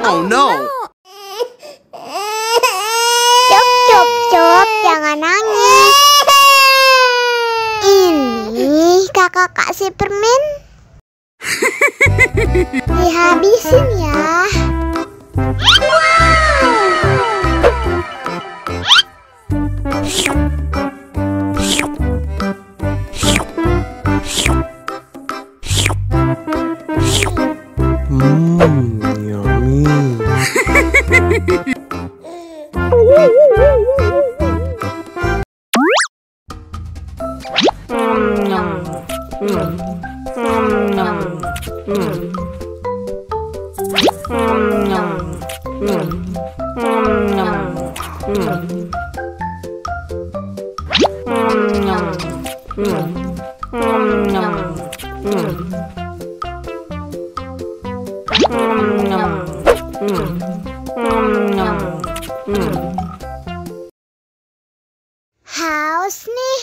Oh no. Cup, jangan nangis. Ini kakak kasih permen. Dihabisin ya. Yummy. Haus nih.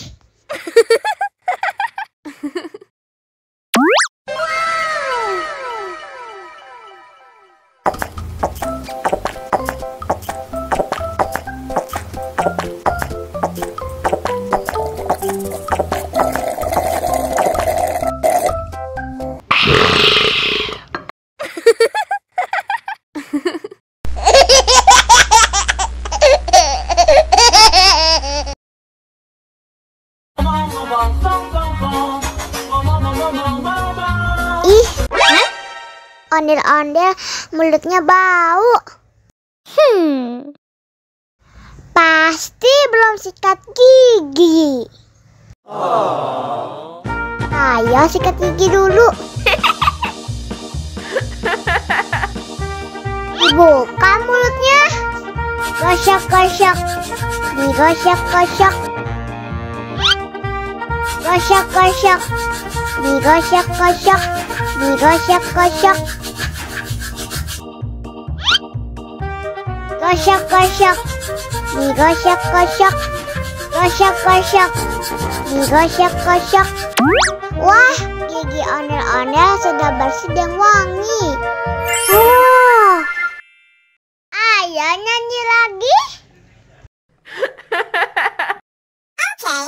Ih, ondel-ondel mulutnya bau. Pasti belum sikat gigi. Ayo sikat gigi dulu. Dibuka mulutnya. Gosok-gosok. Digosok-gosok. Gosok-gosok. Digosok-gosok. Digosok-gosok. Gosok-gosok. Digosok-gosok. Gosok-gosok. Digosok-gosok. Wah, gigi ondel-ondel sudah bersih dan wangi. Ayo nyanyi lagi. Oke.